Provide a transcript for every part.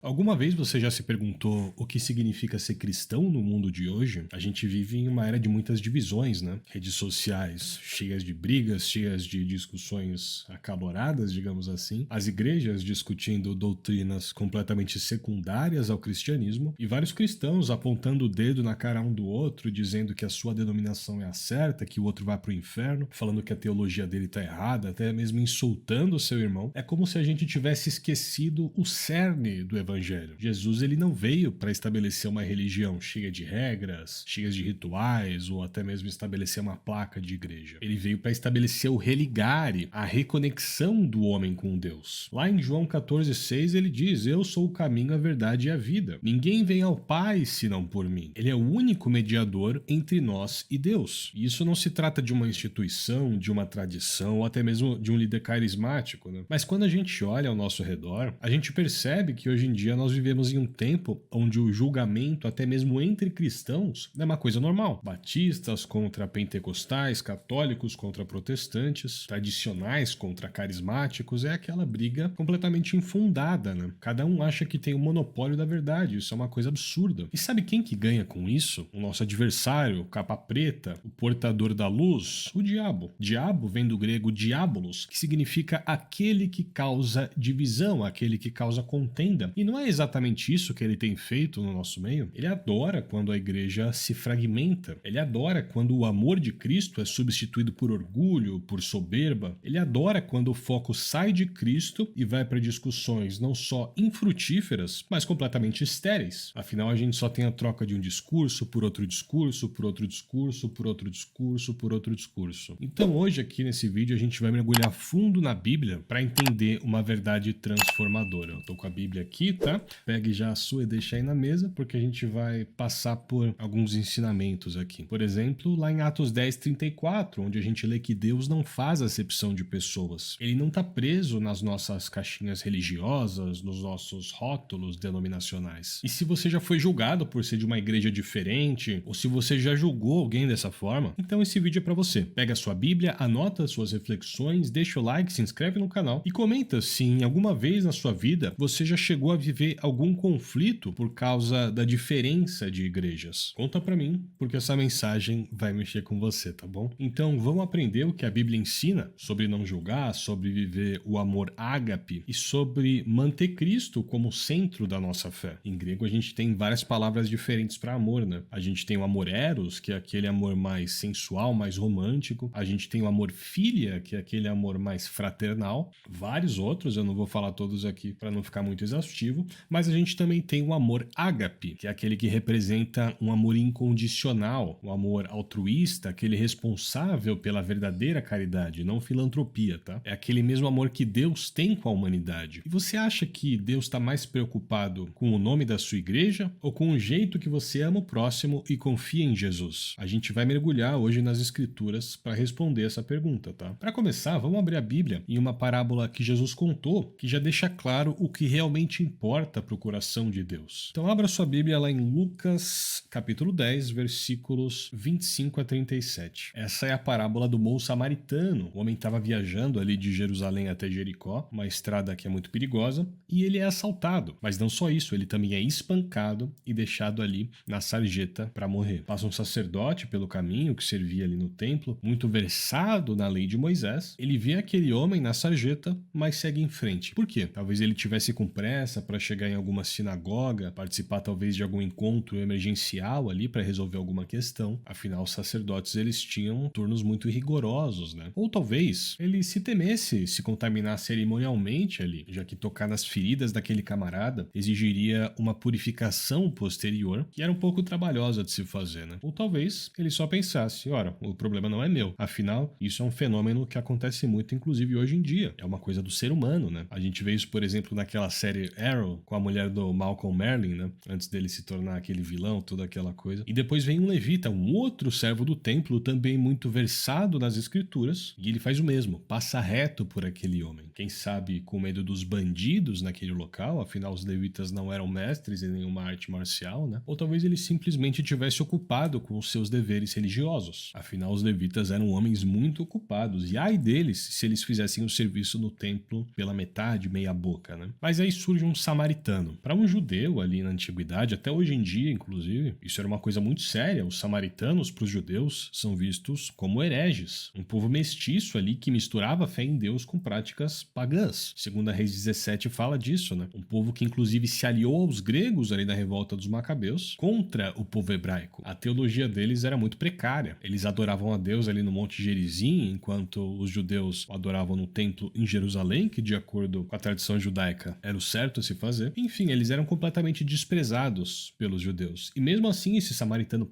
Alguma vez você já se perguntou o que significa ser cristão no mundo de hoje? A gente vive em uma era de muitas divisões, né? Redes sociais cheias de brigas, cheias de discussões acaloradas, digamos assim. As igrejas discutindo doutrinas completamente secundárias ao cristianismo e vários cristãos apontando o dedo na cara um do outro, dizendo que a sua denominação é a certa, que o outro vai pro inferno, falando que a teologia dele tá errada, até mesmo insultando o seu irmão. É como se a gente tivesse esquecido o cerne do evangelho. Jesus ele não veio para estabelecer uma religião cheia de regras, cheias de rituais ou até mesmo estabelecer uma placa de igreja. Ele veio para estabelecer o religare, a reconexão do homem com Deus. Lá em João 14,6 ele diz: "Eu sou o caminho, a verdade e a vida. Ninguém vem ao Pai senão por mim." Ele é o único mediador entre nós e Deus. E isso não se trata de uma instituição, de uma tradição ou até mesmo de um líder carismático, né? Mas quando a gente olha ao nosso redor, a gente percebe que hoje em dia nós vivemos em um tempo onde o julgamento, até mesmo entre cristãos, é uma coisa normal. Batistas contra pentecostais, católicos contra protestantes, tradicionais contra carismáticos, é aquela briga completamente infundada, né? Cada um acha que tem o monopólio da verdade, isso é uma coisa absurda. E sabe quem que ganha com isso? O nosso adversário, capa preta, o portador da luz, o diabo. Diabo vem do grego diabolos, que significa aquele que causa divisão, aquele que causa contenda. E não é exatamente isso que ele tem feito no nosso meio. Ele adora quando a igreja se fragmenta. Ele adora quando o amor de Cristo é substituído por orgulho, por soberba. Ele adora quando o foco sai de Cristo e vai para discussões não só infrutíferas, mas completamente estéreis. Afinal, a gente só tem a troca de um discurso por outro discurso, por outro discurso, por outro discurso, por outro discurso. Então, hoje aqui nesse vídeo a gente vai mergulhar fundo na Bíblia para entender uma verdade transformadora. Eu tô com a Bíblia aqui, tá? Pegue já a sua e deixa aí na mesa, porque a gente vai passar por alguns ensinamentos aqui. Por exemplo, lá em Atos 10:34, onde a gente lê que Deus não faz acepção de pessoas. Ele não está preso nas nossas caixinhas religiosas, nos nossos rótulos denominacionais. E se você já foi julgado por ser de uma igreja diferente, ou se você já julgou alguém dessa forma, então esse vídeo é para você. Pega a sua Bíblia, anota suas reflexões, deixa o like, se inscreve no canal e comenta se em alguma vez na sua vida você já chegou a viver algum conflito por causa da diferença de igrejas. Conta pra mim, porque essa mensagem vai mexer com você, tá bom? Então vamos aprender o que a Bíblia ensina sobre não julgar, sobre viver o amor ágape e sobre manter Cristo como centro da nossa fé. Em grego a gente tem várias palavras diferentes para amor, né? A gente tem o amor eros, que é aquele amor mais sensual, mais romântico. A gente tem o amor filia, que é aquele amor mais fraternal. Vários outros, eu não vou falar todos aqui para não ficar muito exaustivo, mas a gente também tem o amor ágape, que é aquele que representa um amor incondicional, um amor altruísta, aquele responsável pela verdadeira caridade, não filantropia, tá? É aquele mesmo amor que Deus tem com a humanidade. E você acha que Deus está mais preocupado com o nome da sua igreja ou com o jeito que você ama o próximo e confia em Jesus? A gente vai mergulhar hoje nas escrituras para responder essa pergunta, tá? Para começar, vamos abrir a Bíblia em uma parábola que Jesus contou, que já deixa claro o que realmente importa para o coração de Deus. Então abra sua Bíblia lá em Lucas capítulo 10, versículos 25 a 37. Essa é a parábola do bom samaritano. O homem estava viajando ali de Jerusalém até Jericó, uma estrada que é muito perigosa, e ele é assaltado. Mas não só isso, ele também é espancado e deixado ali na sarjeta para morrer. Passa um sacerdote pelo caminho que servia ali no templo, muito versado na lei de Moisés. Ele vê aquele homem na sarjeta, mas segue em frente. Por quê? Talvez ele tivesse com pressa para chegar em alguma sinagoga, participar talvez de algum encontro emergencial ali para resolver alguma questão. Afinal, os sacerdotes eles tinham turnos muito rigorosos, né? Ou talvez ele se temesse se contaminar cerimonialmente ali, já que tocar nas feridas daquele camarada exigiria uma purificação posterior, que era um pouco trabalhosa de se fazer, né? Ou talvez ele só pensasse, ora, o problema não é meu. Afinal, isso é um fenômeno que acontece muito, inclusive hoje em dia. É uma coisa do ser humano, né? A gente vê isso, por exemplo, naquela série Arrow, com a mulher do Malcolm Merlyn, né? Antes dele se tornar aquele vilão, toda aquela coisa. E depois vem um levita, um outro servo do templo, também muito versado nas escrituras, e ele faz o mesmo, passa reto por aquele homem. Quem sabe com medo dos bandidos naquele local, afinal os levitas não eram mestres em nenhuma arte marcial, né? Ou talvez ele simplesmente tivesse ocupado com os seus deveres religiosos. Afinal, os levitas eram homens muito ocupados, e ai deles se eles fizessem o serviço no templo pela metade, meia boca, né? Mas aí surge um samaritano. Para um judeu ali na antiguidade, até hoje em dia, inclusive, isso era uma coisa muito séria. Os samaritanos, para os judeus, são vistos como hereges. Um povo mestiço ali que misturava a fé em Deus com práticas pagãs. Segunda Reis 17 fala disso, né? Um povo que inclusive se aliou aos gregos ali na revolta dos Macabeus contra o povo hebraico. A teologia deles era muito precária. Eles adoravam a Deus ali no Monte Gerizim, enquanto os judeus o adoravam no templo em Jerusalém, que de acordo com a tradição judaica era o certo a se fazer. Enfim, eles eram completamente desprezados pelos judeus. E mesmo assim, esse samaritano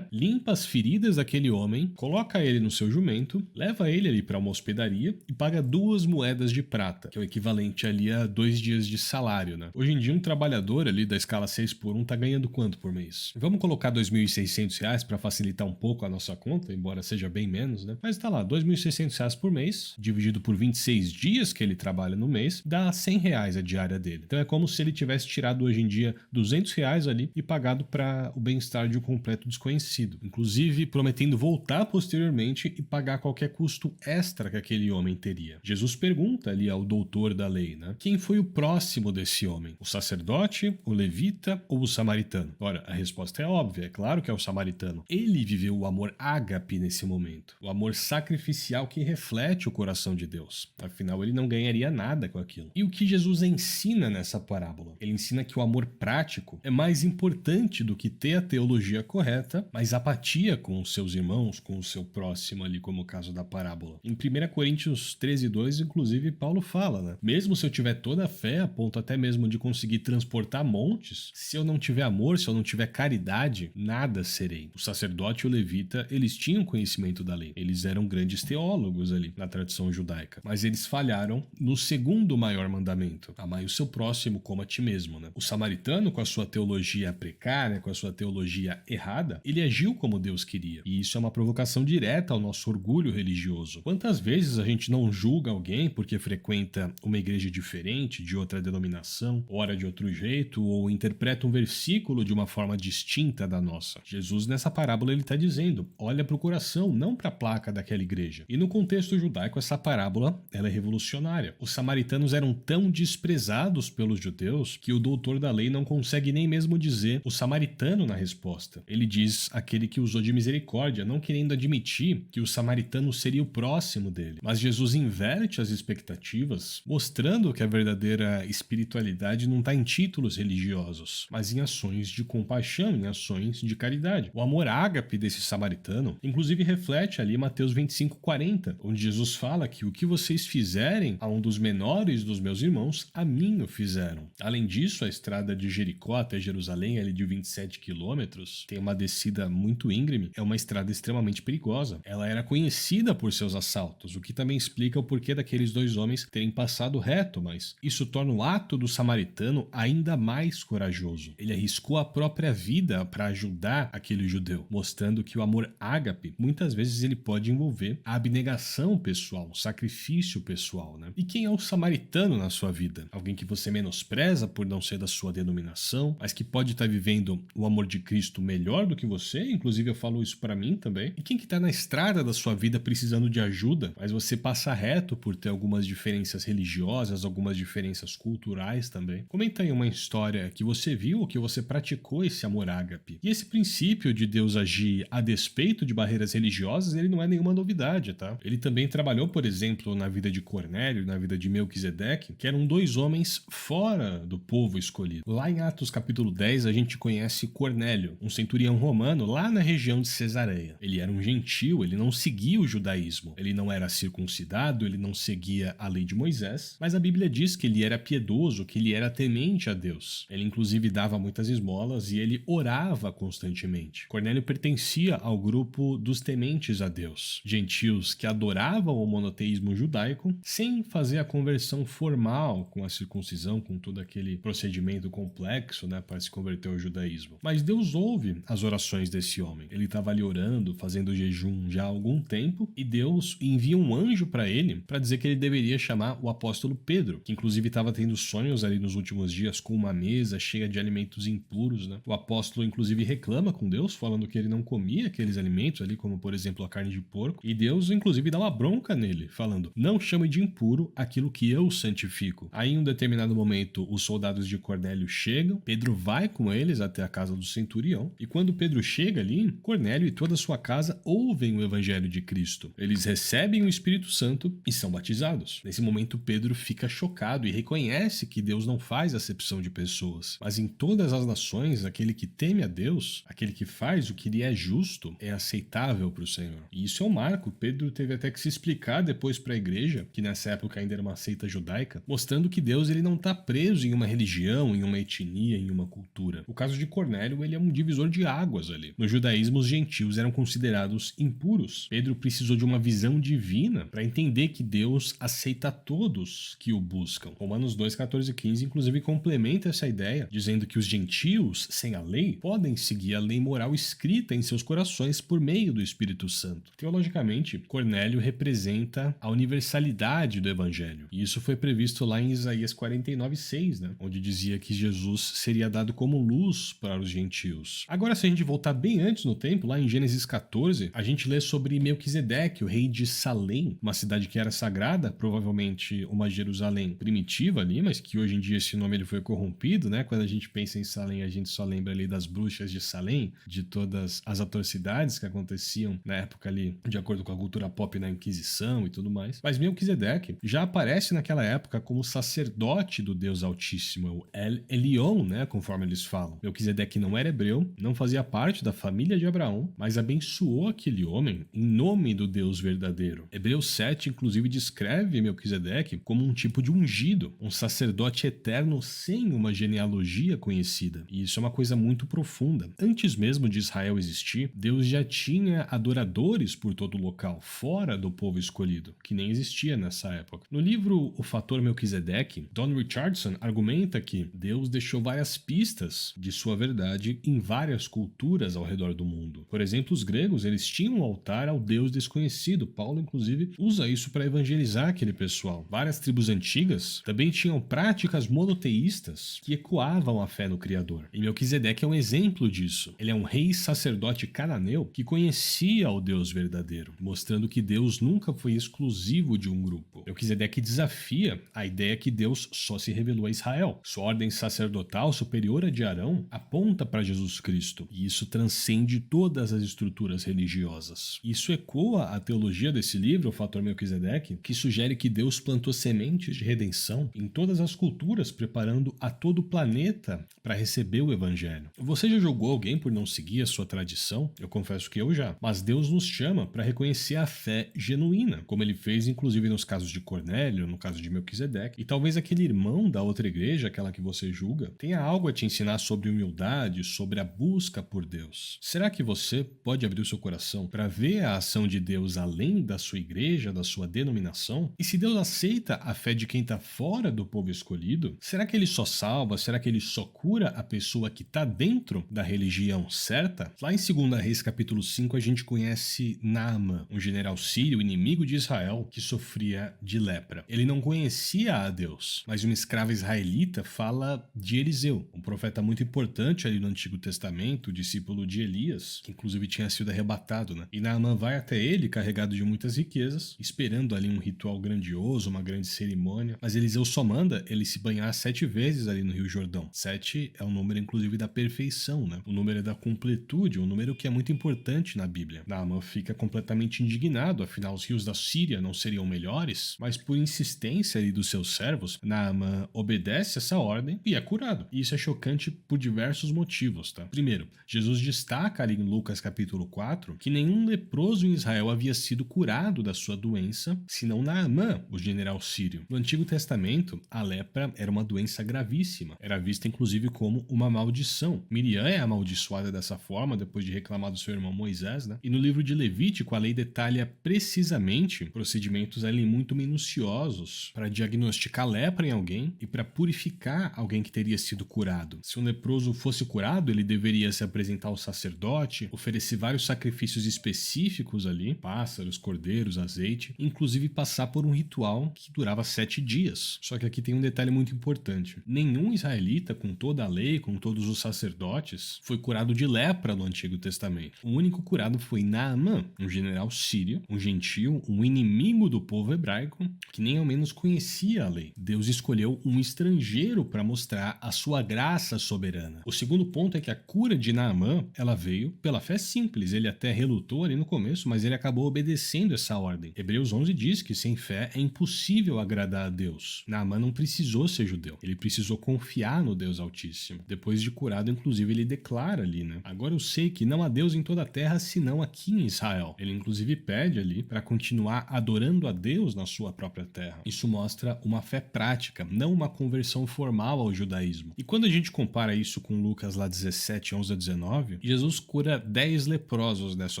limpa as feridas daquele homem, coloca ele no seu jumento, leva ele ali para uma hospedaria e paga 2 moedas de prata, que é o equivalente ali a 2 dias de salário, né? Hoje em dia, um trabalhador ali da escala 6 por 1 tá ganhando quanto por mês? Vamos colocar R$2.600 para facilitar um pouco a nossa conta, embora seja bem menos, né? Mas tá lá, R$2.600 por mês, dividido por 26 dias que ele trabalha no mês, dá R$100 a diária dele. Então é como se ele tivesse tirado hoje em dia R$200 ali e pagado para o bem-estar de um completo desconhecido, inclusive prometendo voltar posteriormente e pagar qualquer custo extra que aquele homem teria. Jesus pergunta ali ao doutor da lei, né? Quem foi o próximo desse homem? O sacerdote, o levita ou o samaritano? Ora, a resposta é óbvia, é claro que é o samaritano. Ele viveu o amor ágape nesse momento, o amor sacrificial que reflete o coração de Deus. Afinal, ele não ganharia nada com aquilo. E o que Jesus ensina nessa parábola? Ele ensina que o amor prático é mais importante do que ter a teologia correta, mas apatia com os seus irmãos, com o seu próximo ali, como o caso da parábola. Em 1 Coríntios 13:2, inclusive, Paulo fala, né? Mesmo se eu tiver toda a fé, a ponto até mesmo de conseguir transportar montes, se eu não tiver amor, se eu não tiver caridade, nada serei. O sacerdote e o levita, eles tinham conhecimento da lei. Eles eram grandes teólogos ali na tradição judaica. Mas eles falharam no segundo maior mandamento: amai o seu próximo como a ti mesmo, né? O samaritano, com a sua teologia precária, com a sua teologia errada, ele agiu como Deus queria. E isso é uma provocação direta ao nosso orgulho religioso. Quantas vezes a gente não julga alguém porque frequenta uma igreja diferente, de outra denominação, ora de outro jeito, ou interpreta um versículo de uma forma distinta da nossa? Jesus, nessa parábola, ele está dizendo: olha para o coração, não para a placa daquela igreja. E no contexto judaico, essa parábola ela é revolucionária. Os samaritanos eram tão desprezados pelos judeus que o doutor da lei não consegue nem mesmo dizer o samaritano na resposta. Ele diz aquele que usou de misericórdia, não querendo admitir que o samaritano seria o próximo dele. Mas Jesus inverte as expectativas, mostrando que a verdadeira espiritualidade não está em títulos religiosos, mas em ações de compaixão, em ações de caridade. O amor ágape desse samaritano, inclusive, reflete ali Mateus 25:40, onde Jesus fala que o que vocês fizerem a um dos menores dos meus irmãos, a mim o fizeram. Além disso, a estrada de Jericó até Jerusalém, ali de 27 quilômetros, tem uma descida muito íngreme, é uma estrada extremamente perigosa. Ela era conhecida por seus assaltos, o que também explica o porquê daqueles 2 homens terem passado reto, mas isso torna o ato do samaritano ainda mais corajoso. Ele arriscou a própria vida para ajudar aquele judeu, mostrando que o amor ágape, muitas vezes ele pode envolver a abnegação pessoal, o sacrifício pessoal, né? E quem é o samaritano na sua vida? Alguém que você menospreza por não ser da sua denominação, mas que pode estar vivendo o amor de Cristo melhor do que você? Inclusive eu falo isso para mim também. E quem que tá na estrada da sua vida precisando de ajuda, mas você passa reto por ter algumas diferenças religiosas, algumas diferenças culturais também? Comenta aí uma história que você viu ou que você praticou esse amor ágape. E esse princípio de Deus agir a despeito de barreiras religiosas, ele não é nenhuma novidade, tá? Ele também trabalhou, por exemplo, na vida de Cornélio, na vida de Melquisedeque, que eram 2 homens fora do povo escolhido. Lá em Atos capítulo 10, a gente conhece Cornélio, um centurião romano lá na região de Cesareia. Ele era um gentil, ele não seguia o judaísmo, ele não era circuncidado, ele não seguia a lei de Moisés, mas a Bíblia diz que ele era piedoso, que ele era temente a Deus. Ele inclusive dava muitas esmolas e ele orava constantemente. Cornélio pertencia ao grupo dos tementes a Deus, gentios que adoravam o monoteísmo judaico sem fazer a conversão formal com a circuncisão, com todo aquele procedimento complexo, né, para se converter ao judaísmo. Mas Deus ouve as orações desse homem. Ele estava ali orando, fazendo jejum já há algum tempo, e Deus envia um anjo para ele para dizer que ele deveria chamar o apóstolo Pedro, que inclusive estava tendo sonhos ali nos últimos dias com uma mesa cheia de alimentos impuros, né? O apóstolo inclusive reclama com Deus, falando que ele não comia aqueles alimentos ali, como por exemplo a carne de porco, e Deus inclusive dá uma bronca nele, falando: não chame de impuro aquilo que eu santifico. Aí em um determinado momento momento, os soldados de Cornélio chegam, Pedro vai com eles até a casa do centurião, e quando Pedro chega ali, Cornélio e toda a sua casa ouvem o evangelho de Cristo. Eles recebem o Espírito Santo e são batizados. Nesse momento, Pedro fica chocado e reconhece que Deus não faz acepção de pessoas, mas em todas as nações, aquele que teme a Deus, aquele que faz o que lhe é justo, é aceitável para o Senhor. E isso é um marco. Pedro teve até que se explicar depois para a igreja, que nessa época ainda era uma seita judaica, mostrando que Deus ele não está preso em uma religião, em uma etnia, em uma cultura. O caso de Cornélio, ele é um divisor de águas ali. No judaísmo, os gentios eram considerados impuros. Pedro precisou de uma visão divina para entender que Deus aceita todos que o buscam. Romanos 2, 14 e 15, inclusive, complementa essa ideia, dizendo que os gentios, sem a lei, podem seguir a lei moral escrita em seus corações por meio do Espírito Santo. Teologicamente, Cornélio representa a universalidade do evangelho. E isso foi previsto lá em Isaías 49:6, né? Onde dizia que Jesus seria dado como luz para os gentios. Agora, se a gente voltar bem antes no tempo, lá em Gênesis 14, a gente lê sobre Melquisedeque, o rei de Salém, uma cidade que era sagrada, provavelmente uma Jerusalém primitiva ali, mas que hoje em dia esse nome ele foi corrompido, né? Quando a gente pensa em Salém, a gente só lembra ali das bruxas de Salém, de todas as atrocidades que aconteciam na época ali, de acordo com a cultura pop na Inquisição e tudo mais. Mas Melquisedeque já aparece naquela época como sacerdote do Deus Altíssimo, o El Elyon, né? Conforme eles falam. Melquisedeque não era hebreu, não fazia parte da família de Abraão, mas abençoou aquele homem em nome do Deus verdadeiro. Hebreus 7, inclusive, descreve Melquisedeque como um tipo de ungido, um sacerdote eterno sem uma genealogia conhecida. E isso é uma coisa muito profunda. Antes mesmo de Israel existir, Deus já tinha adoradores por todo o local, fora do povo escolhido, que nem existia nessa época. No livro O Fator Melquisedeque, Don Richardson argumenta que Deus deixou várias pistas de sua verdade em várias culturas ao redor do mundo. Por exemplo, os gregos, eles tinham um altar ao Deus desconhecido. Paulo, inclusive, usa isso para evangelizar aquele pessoal. Várias tribos antigas também tinham práticas monoteístas que ecoavam a fé no Criador. E Melquisedeque é um exemplo disso. Ele é um rei sacerdote cananeu que conhecia o Deus verdadeiro, mostrando que Deus nunca foi exclusivo de um grupo. Melquisedeque desafia a ideia que Deus só se revelou a Israel. Sua ordem sacerdotal superior à de Arão aponta para Jesus Cristo, e isso transcende todas as estruturas religiosas. Isso ecoa a teologia desse livro, O Fator Melquisedeque, que sugere que Deus plantou sementes de redenção em todas as culturas, preparando a todo o planeta para receber o evangelho. Você já julgou alguém por não seguir a sua tradição? Eu confesso que eu já. Mas Deus nos chama para reconhecer a fé genuína, como ele fez inclusive nos casos de Cornélio, no caso de Melquisedeque, e talvez aquele irmão da outra igreja, aquela que você julga, tenha algo a te ensinar sobre humildade, sobre a busca por Deus. Será que você pode abrir o seu coração para ver a ação de Deus além da sua igreja, da sua denominação? E se Deus aceita a fé de quem está fora do povo escolhido, será que ele só salva? Será que ele só cura a pessoa que está dentro da religião certa? Lá em 2 Reis capítulo 5 a gente conhece Naamã, um general sírio inimigo de Israel que sofria de lepra. Ele não conhecia a Deus, mas uma escrava israelita fala de Eliseu, um profeta muito importante ali no Antigo Testamento, discípulo de Elias, que inclusive tinha sido arrebatado, né? E Naamã vai até ele carregado de muitas riquezas, esperando ali um ritual grandioso, uma grande cerimônia, mas Eliseu só manda ele se banhar 7 vezes ali no Rio Jordão. 7 é o número inclusive da perfeição, né? O número é da completude, um número que é muito importante na Bíblia. Naamã fica completamente indignado, afinal os rios da Síria não seriam melhores, mas por insistência ali dos seus servos, Naamã obedece essa ordem e é curado. E isso é chocante por diversos motivos, tá? Primeiro, Jesus destaca ali em Lucas capítulo 4 que nenhum leproso em Israel havia sido curado da sua doença, senão Naamã, o general sírio. No Antigo Testamento, a lepra era uma doença gravíssima. Era vista inclusive como uma maldição. Miriam é amaldiçoada dessa forma depois de reclamar do seu irmão Moisés, né? E no livro de Levítico, a lei detalha precisamente procedimentos ali muito minuciosos para diagnosticar lepra em alguém e para purificar alguém que teria sido curado. Se um leproso fosse curado, ele deveria se apresentar ao sacerdote, oferecer vários sacrifícios específicos ali, pássaros, cordeiros, azeite, inclusive passar por um ritual que durava 7 dias. Só que aqui tem um detalhe muito importante. Nenhum israelita, com toda a lei, com todos os sacerdotes, foi curado de lepra no Antigo Testamento. O único curado foi Naamã, um general sírio, um gentio, um inimigo do povo hebraico, que nem ao menos conhecia a lei. Deus escolheu um um estrangeiro para mostrar a sua graça soberana. O segundo ponto é que a cura de Naamã, ela veio pela fé simples. Ele até relutou ali no começo, mas ele acabou obedecendo essa ordem. Hebreus 11 diz que sem fé é impossível agradar a Deus. Naamã não precisou ser judeu, ele precisou confiar no Deus Altíssimo. Depois de curado, inclusive, ele declara ali, né? Agora eu sei que não há Deus em toda a terra senão aqui em Israel. Ele inclusive pede ali para continuar adorando a Deus na sua própria terra. Isso mostra uma fé prática, não uma conversão formal ao judaísmo. E quando a gente compara isso com Lucas lá 17, 11 a 19, Jesus cura 10 leprosos nessa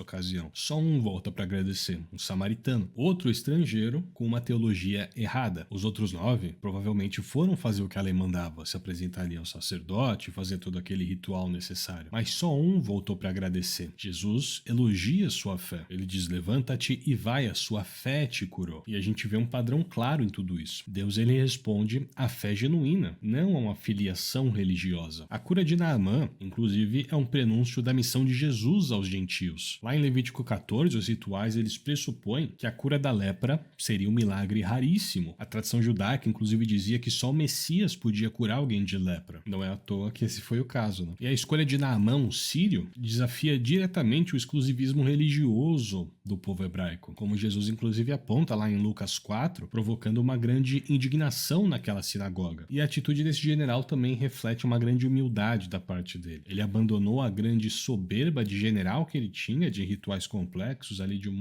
ocasião. Só um volta para agradecer, um samaritano. Outro estrangeiro com uma teologia errada. Os outros 9 provavelmente foram fazer o que a lei mandava, se apresentar ali ao sacerdote, fazer todo aquele ritual necessário. Mas só um voltou para agradecer. Jesus elogia sua fé. Ele diz: levanta-te e vai, a sua fé te curou. E a gente vê um padrão claro em tudo isso. Deus, ele responde à fé genuína, não a uma filiação religiosa. A cura de Naamã, inclusive, é um prenúncio da missão de Jesus aos gentios. Lá em Levítico 14, os rituais, eles pressupõem que a cura da lepra seria um milagre raríssimo. A tradição judaica, inclusive, dizia que só o Messias podia curar alguém de lepra. Não é à toa que esse foi o caso, né? E a escolha de Naamã, um sírio, desafia diretamente o exclusivismo religioso do povo hebraico, como Jesus inclusive aponta lá em Lucas 4, provocando uma grande indignação naquela sinagoga. E a atitude desse general também reflete uma grande humildade da parte dele. Ele abandonou a grande soberba de general que ele tinha, de rituais complexos, ali de um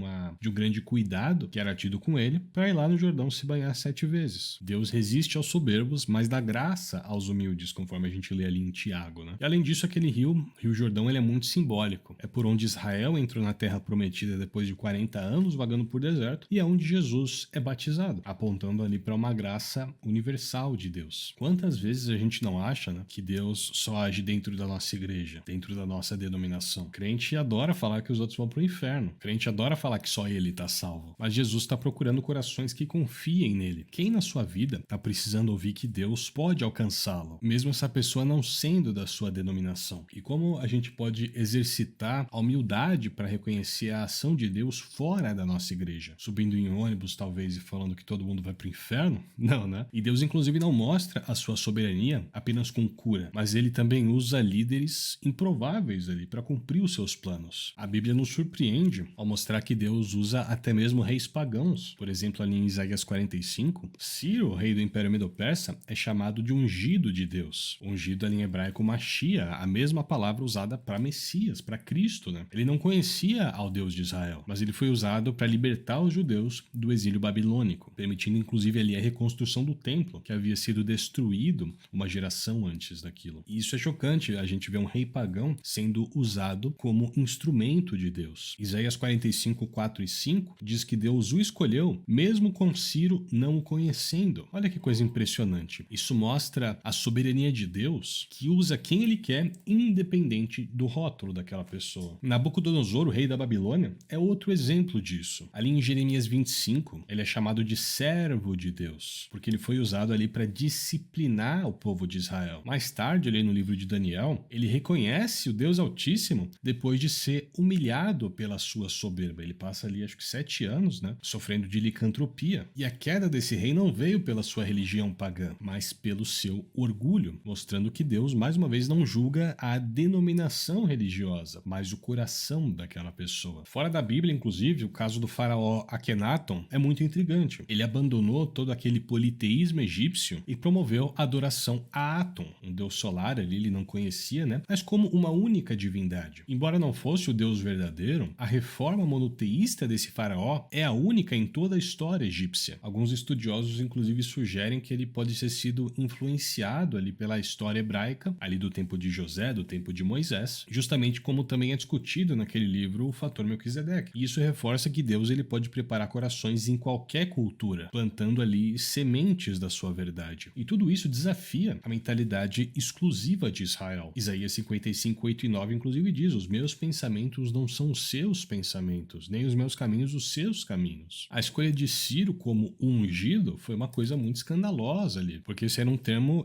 grande cuidado que era tido com ele, para ir lá no Jordão se banhar 7 vezes. Deus resiste aos soberbos, mas dá graça aos humildes, conforme a gente lê ali em Tiago, né? E além disso, aquele rio Jordão, ele é muito simbólico. É por onde Israel entrou na terra prometida depois de 40 anos vagando por deserto, e é onde Jesus é batizado, apontando ali para uma graça universal de Deus. Quantas vezes a gente não acha, né, que Deus só age dentro da nossa igreja, dentro da nossa denominação? Crente adora falar que os outros vão pro inferno. Crente adora falar que só ele tá salvo. Mas Jesus está procurando corações que confiem nele. Quem na sua vida tá precisando ouvir que Deus pode alcançá-lo, mesmo essa pessoa não sendo da sua denominação? E como a gente pode exercitar a humildade para reconhecer a ação de Deus fora da nossa igreja? Subindo em ônibus, talvez, e falando que todo mundo vai pro inferno? Não, né? E Deus, inclusive, não mostra a sua soberania apenas com cura, mas ele também usa líderes improváveis ali para cumprir os seus planos. A Bíblia nos surpreende ao mostrar que Deus usa até mesmo reis pagãos. Por exemplo, ali em Isaías 45, Ciro, rei do Império Medo-Persa, é chamado de ungido de Deus. Ungido ali em hebraico, Machia, a mesma palavra usada para Messias, para Cristo, né? Ele não conhecia ao Deus de Israel, mas ele foi usado para libertar os judeus do exílio babilônico, permitindo inclusive ali a reconstrução do templo, que havia sido destruído uma geração antes daquilo. E isso é chocante, a gente vê um rei pagão sendo usado como instrumento de Deus. Isaías 45, 4 e 5 diz que Deus o escolheu, mesmo com Ciro não o conhecendo. Olha que coisa impressionante. Isso mostra a soberania de Deus, que usa quem ele quer, independente do rótulo daquela pessoa. Nabucodonosor, o rei da Babilônia, é outro exemplo disso. Ali em Jeremias 25, ele é chamado de servo de Deus, porque ele foi usado ali para disciplinar o povo de Israel. Mais tarde, ali no livro de Daniel, ele reconhece o Deus Altíssimo depois de ser humilhado pela sua soberba. Ele passa ali, acho que 7 anos, né, sofrendo de licantropia. E a queda desse rei não veio pela sua religião pagã, mas pelo seu orgulho, mostrando que Deus, mais uma vez, não julga a denominação religiosa, mas o coração daquela pessoa. Fora da Bíblia, inclusive, o caso do faraó Akhenaton é muito intrigante. Ele abandonou todo aquele politeísmo egípcio e promoveu a adoração a Atum, um deus solar ali, ele não conhecia, né, mas como uma única divindade. Embora não fosse o Deus verdadeiro, a reforma monoteísta desse faraó é a única em toda a história egípcia. Alguns estudiosos, inclusive, sugerem que ele pode ter sido influenciado ali pela história hebraica, ali do tempo de José, do tempo de Moisés, justamente como também é discutido naquele livro o fator Melquisedeque. E isso reforça que Deus, ele pode preparar corações em qualquer cultura, plantando ali sementes da sua verdade. E tudo isso desafia a mentalidade exclusiva de Israel. Isaías 55, 8 e 9 inclusive diz: os meus pensamentos não são os seus pensamentos, nem os meus caminhos os seus caminhos. A escolha de Ciro como ungido foi uma coisa muito escandalosa ali, porque esse era um termo,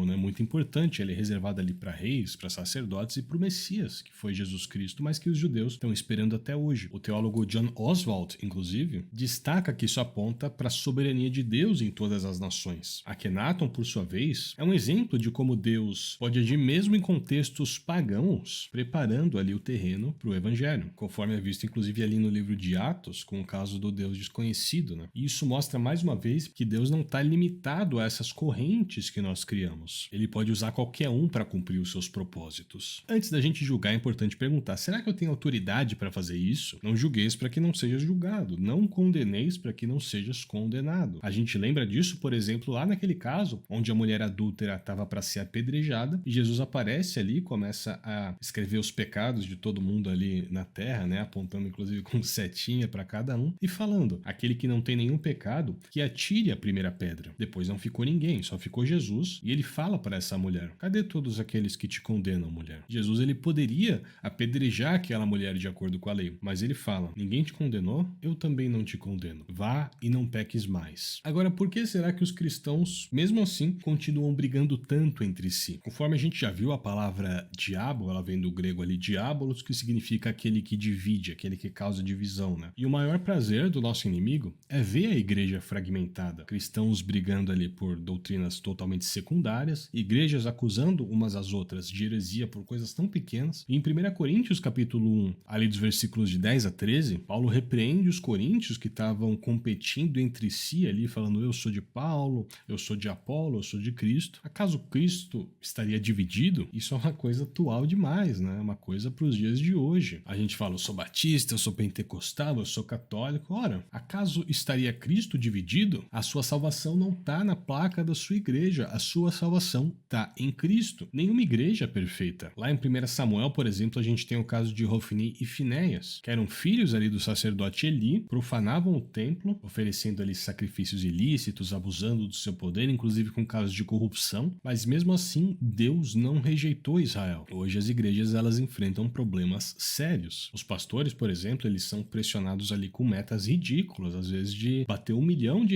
né, muito importante. Ele é reservado ali para reis, para sacerdotes e para o Messias, que foi Jesus Cristo, mas que os judeus estão esperando até hoje. O teólogo John Oswalt, inclusive, destaca que isso aponta para a soberania de Deus em todas as nações. Akhenaton, por sua vez, é um exemplo de como Deus pode agir mesmo em contextos pagãos, preparando ali o terreno para o evangelho, conforme é visto inclusive ali no livro de Atos, com o caso do Deus desconhecido, né? E isso mostra mais uma vez que Deus não está limitado a essas correntes que nós criamos. Ele pode usar qualquer um para cumprir os seus propósitos. Antes da gente julgar, é importante perguntar: será que eu tenho autoridade para fazer isso? Não julgueis para que não sejas julgado, não condeneis para que não sejas condenado. A gente lembra disso, por exemplo, lá naquele caso onde a mulher adúltera estava para ser apedrejada e Jesus aparece ali, começa a escrever os pecados de todo mundo ali na terra, né, apontando inclusive com setinha para cada um e falando: aquele que não tem nenhum pecado, que atire a primeira pedra. Depois não ficou ninguém, só ficou Jesus, e ele fala para essa mulher: cadê todos aqueles que te condenam, mulher? Jesus, ele poderia apedrejar aquela mulher de acordo com a lei, mas ele fala: ninguém te condenou, eu também não te condeno. Vá e não peques mais. Agora, por que será que os cristãos, mesmo assim, continuam brigando tanto entre si? Conforme a gente já viu, a palavra diabo, ela vem do grego ali diabolos, que significa aquele que divide, aquele que causa divisão, né? E o maior prazer do nosso inimigo é ver a igreja fragmentada, cristãos brigando ali por doutrinas totalmente secundárias, igrejas acusando umas às outras de heresia por coisas tão pequenas. E em 1 Coríntios capítulo 1, ali dos versículos de 10 a 13, Paulo repreende os coríntios que estavam competindo entre si ali, falando: eu sou de Paulo, eu sou de Apolo, eu sou de Cristo. Acaso Cristo estaria dividido? Isso é uma coisa atual demais, né? Uma coisa para os dias de hoje. A gente fala: eu sou batista, eu sou pentecostal, eu sou católico. Ora, acaso estaria Cristo dividido? A sua salvação não está na placa da sua igreja, a sua salvação está em Cristo. Nenhuma igreja é perfeita. Lá em 1 Samuel, por exemplo, a gente tem o caso de Hofni e Finéias, que eram filhos ali do sacerdote Eli, profanavam o templo, oferecendo ali sacrifícios ilícitos, abusando do seu poder, inclusive com casos de corrupção, mas mesmo assim Deus não rejeitou Israel. Hoje as igrejas, elas enfrentam problemas sérios. Os pastores, por exemplo, eles são pressionados ali com metas ridículas, às vezes de bater R$1 milhão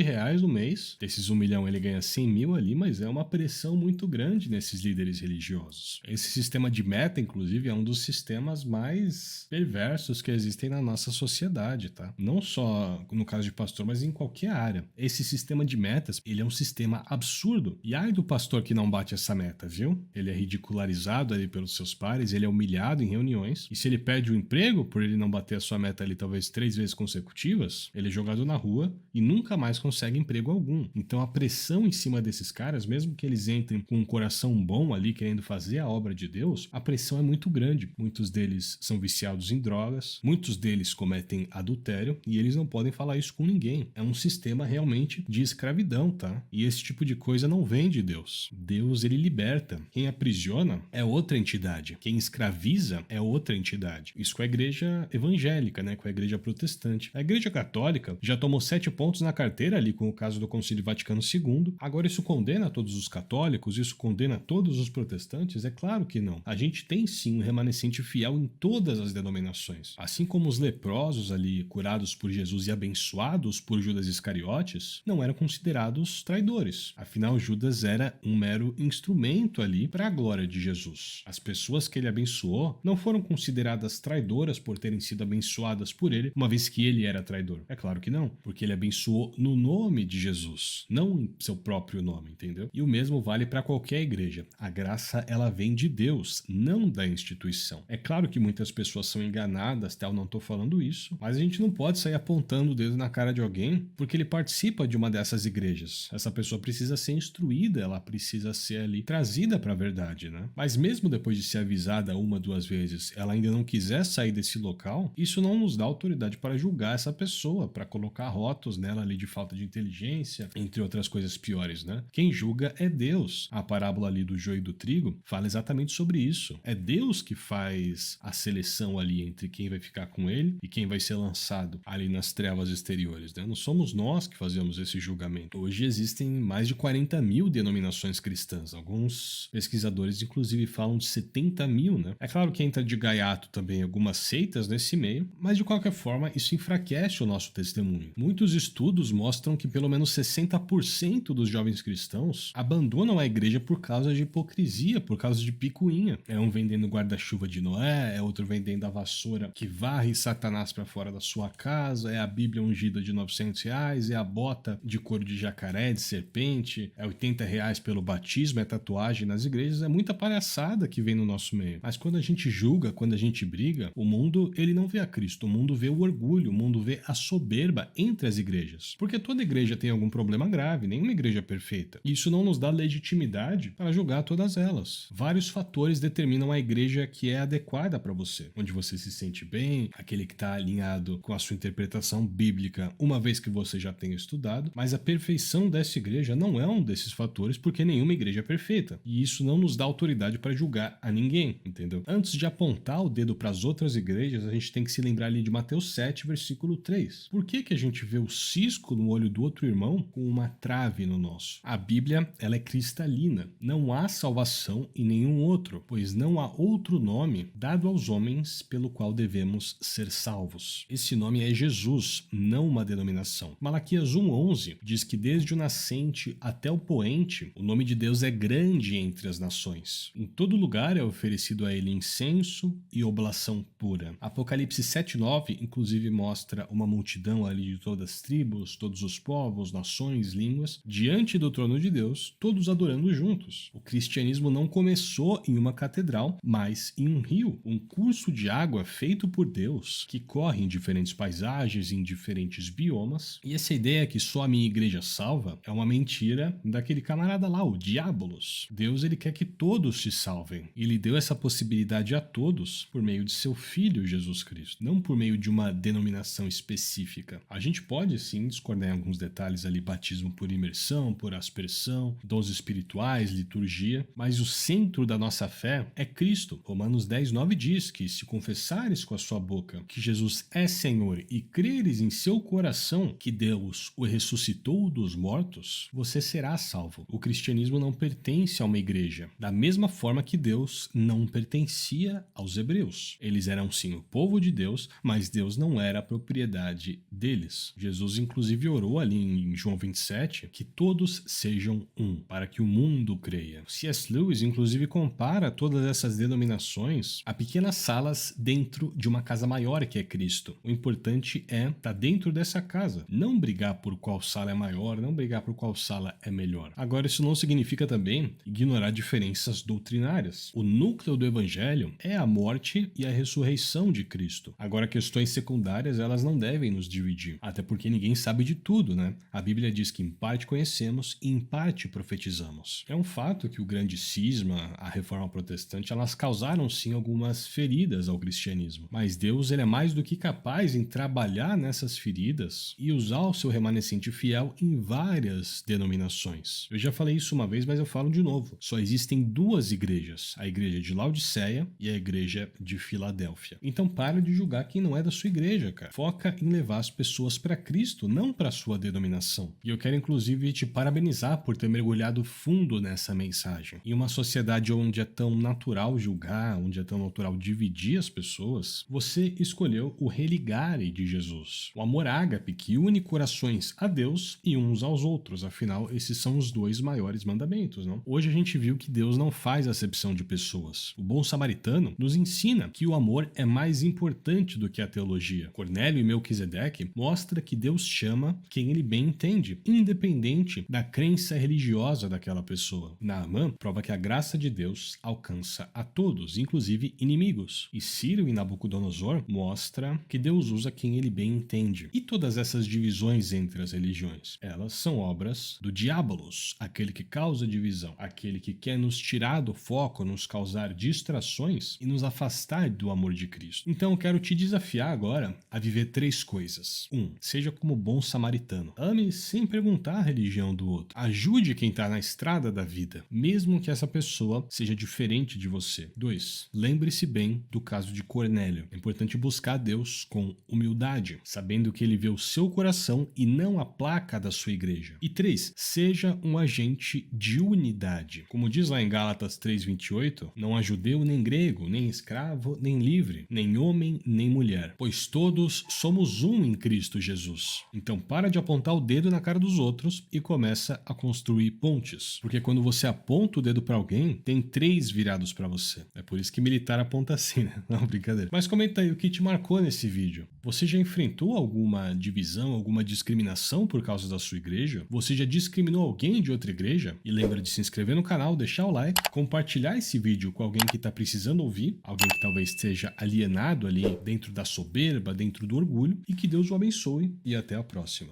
no mês. Desses 1 milhão ele ganha 100 mil ali, mas é uma pressão muito grande nesses líderes religiosos. Esse sistema de meta, inclusive, é um dos sistemas mais perversos que existem na nossa sociedade, tá? Não só no caso de pastor, mas em qualquer área. Esse sistema de metas, ele é um sistema absurdo. E ai do pastor que não bate essa meta, viu? Ele é ridicularizado ali pelos seus pares, ele é humilhado em reuniões, e se ele perde o emprego por ele não bater a sua meta ali talvez 3 vezes consecutivas, ele é jogado na rua e nunca mais consegue emprego algum. Então a pressão em cima desses caras, mesmo que eles entrem com um coração bom ali querendo fazer a obra de Deus, a pressão é muito grande. Muitos deles são viciados em drogas, muitos deles cometem adultério e eles não podem falar isso com ninguém. É um sistema realmente de escravidão, tá? E esse tipo de coisa não vem de Deus. Deus, ele liberta. Quem aprisiona é outra entidade. Quem escraviza é outra entidade. Isso com a igreja evangélica, né? Com a igreja protestante. A igreja católica já tomou 7 pontos na carteira ali com o caso do Concílio Vaticano II. Agora isso condena todos os católicos? Isso condena todos os protestantes? É claro que não. A gente tem sim um remanescente fiel em todas as denominações. Assim como os leprosos ali curados por Jesus e abençoados por Judas Iscariotes não eram considerados traidores. Afinal, Judas era um mero instrumento ali para a glória de Jesus. As pessoas que ele abençoou não foram consideradas traidoras por terem sido abençoadas por ele, uma vez que ele era traidor. É claro que não, porque ele abençoou no nome de Jesus, não em seu próprio nome, entendeu? E o mesmo vale para qualquer igreja. A graça, ela vem de Deus, não da instituição. É claro que muitas pessoas são enganadas, tá? Eu não tô falando isso, mas a gente não pode sair apontando o dedo na cara de alguém porque ele participa de uma dessas igrejas. Essa pessoa precisa ser instruída, ela precisa ser ali trazida para a verdade, né? Mas mesmo depois de ser avisada 1, 2 vezes, ela ainda não quiser sair desse local, isso não nos dá autoridade para julgar essa pessoa, para colocar rótulos nela ali de falta de inteligência, entre outras coisas piores, né? Quem julga é Deus. A parábola ali do joio e do trigo fala exatamente sobre isso. É Deus que faz a seleção ali entre quem vai ficar com ele e quem vai ser lançado ali nas trevas exteriores, né? Não somos nós que fazemos esse julgamento. Hoje existem mais de 40 mil denominações cristãs. Alguns pesquisadores, inclusive, falam de 70 mil, né? É claro que entra de gaiato também algumas seitas nesse meio, mas de qualquer forma isso enfraquece o nosso testemunho. Muitos estudos mostram que pelo menos 60% dos jovens cristãos abandonam a igreja por causa de hipocrisia, por causa de picuinha. É um vendendo guarda-chuva de Noé, é outro vendendo a vassoura que varre Satanás para fora da sua casa, é a Bíblia ungida de R$ 900, é a bota de couro de jacaré, de serpente, é R$ 80 pelo batismo, é tatuagem nas igrejas, é muita palhaçada que vem no nosso meio. Mas quando a gente julga, quando a gente briga, o mundo, ele não vê a Cristo, o mundo vê o orgulho, o mundo vê a soberba entre as igrejas. Porque toda igreja tem algum problema grave, nenhuma igreja é perfeita. E isso não nos dá legitimidade para julgar todas elas. Vários fatores determinam a igreja que é adequada para você, onde você se sente bem, aquele que está alinhado com a sua interpretação bíblica, uma vez que você já tenha estudado, mas a perfeição dessa igreja não é um desses fatores, porque nenhuma igreja é perfeita. E isso não nos dá autoridade para julgar a ninguém, entendeu? Antes de apontar o dedo para as outras igrejas, a gente tem que se lembrar ali de Mateus 7, versículo 3. Por que a gente vê o cisco no olho do outro irmão com uma trave no nosso? A Bíblia, ela é cristalina. Não há salvação em nenhum outro, pois não há outro nome dado aos homens pelo qual devemos ser salvos. Esse nome é Jesus, não uma denominação. Malaquias 1:11 diz que desde o nascente até o poente, o nome de Deus é grande entre as nações. Em todo lugar é oferecido a ele incenso e oblação pura. Apocalipse 7:9 inclusive mostra uma multidão ali de todas as tribos, todos os povos, nações, línguas, diante do trono de Deus, todos adorando juntos. O cristianismo não começou em uma catedral, mas em um rio, um curso de água feito por Deus, que corre em diferentes paisagens, em diferentes biomas. E essa ideia que só a minha igreja salva é uma mentira daquele camarada lá, o Diabolos. Deus, ele quer que todos se salvem. E ele deu essa possibilidade a todos por meio de seu Filho, Jesus Cristo, não por meio de uma denominação específica. A gente pode, sim, discordar em alguns detalhes ali, batismo por imersão, por aspersão, dons espirituais, liturgia, mas o centro da nossa fé é Cristo. Romanos 10:9 diz que se confessares com a sua boca que Jesus é Senhor e creres em seu coração que Deus o ressuscitou dos mortos, você será salvo. O cristianismo não pertence a uma igreja, da mesma forma que Deus não pertencia aos hebreus. Eles eram sim o povo de Deus, mas Deus não era a propriedade deles. Jesus inclusive orou ali em João 27 que todos sejam um, para que o mundo creia. C.S. Lewis inclusive compara todas essas denominações a pequenas salas dentro de uma casa maior que é Cristo. O importante é estar dentro dessa casa, não brigar por qual sala é maior, não brigar por qual sala é melhor. Agora, isso não significa também ignorar diferenças doutrinárias. O núcleo do evangelho é a morte e a ressurreição de Cristo. Agora, questões secundárias, elas não devem nos dividir, até porque ninguém sabe de tudo, né? A Bíblia diz que em parte conhecemos e em parte profetizamos. É um fato que o grande cisma, a reforma protestante, elas causaram sim algumas feridas ao cristianismo, mas Deus, ele é mais do que capaz em trabalhar nessas feridas e usar o seu remanescente fiel em várias denominações. Eu já falei isso uma vez, mas eu falo de novo. Só existem duas igrejas, a igreja de Laodiceia e a igreja de Filadélfia. Então para de julgar quem não é da sua igreja, cara. Foca em levar as pessoas para Cristo, não para sua denominação. E eu quero inclusive te parabenizar por ter mergulhado fundo nessa mensagem. Em uma sociedade onde é tão natural julgar, onde é tão natural dividir as pessoas, você escolheu o religare de Jesus, o amor ágape que une corações a Deus e uns aos outros. Afinal, esses são os dois maiores mandamentos, não? Hoje a gente viu que Deus não faz acepção de pessoas. O bom samaritano nos ensina que o amor é mais importante do que a teologia. Cornélio e Melquisedeque mostra que Deus chama quem ele bem entende, independente da crença religiosa daquela pessoa. Naamã prova que a graça de Deus alcança a todos, inclusive inimigos. E Ciro e Nabucodonosor mostra que Deus usa quem ele bem entende. E todas essas divisões entre as religiões, elas são obras do Diabolos, aquele que causa divisão, aquele que quer nos tirar do foco, nos causar distrações e nos afastar do amor de Cristo. Então eu quero te desafiar agora a viver 3 coisas. 1. Seja como bom samaritano. Ame sem perguntar a religião do outro. Ajude quem está na estrada da vida, mesmo que essa pessoa seja diferente de você. 2. Lembre-se bem do caso de Cornélio. É importante buscar Deus com humildade, sabendo que ele vê o seu coração e não a placa da sua igreja. E 3. Seja um agente de unidade. Como diz lá em Gálatas 3:28, não há judeu nem grego, nem escravo, nem livre, nem homem, nem mulher, pois todos somos um em Cristo Jesus. Então para de apontar o dedo na cara dos outros e começa a construir pontes. Porque quando você aponta o dedo para alguém, tem 3 virados para você. É por isso que militar aponta assim, né? Não, brincadeira. Mas comenta aí o que te marcou nesse vídeo. Você já enfrentou alguma divisão, alguma discriminação por causa da sua igreja? Você já discriminou alguém de outra igreja? E lembra de se inscrever no canal, deixar o like, compartilhar esse vídeo com alguém que está precisando ouvir, alguém que talvez esteja alienado ali dentro da soberba, dentro do orgulho, e que Deus o abençoe e até a próxima.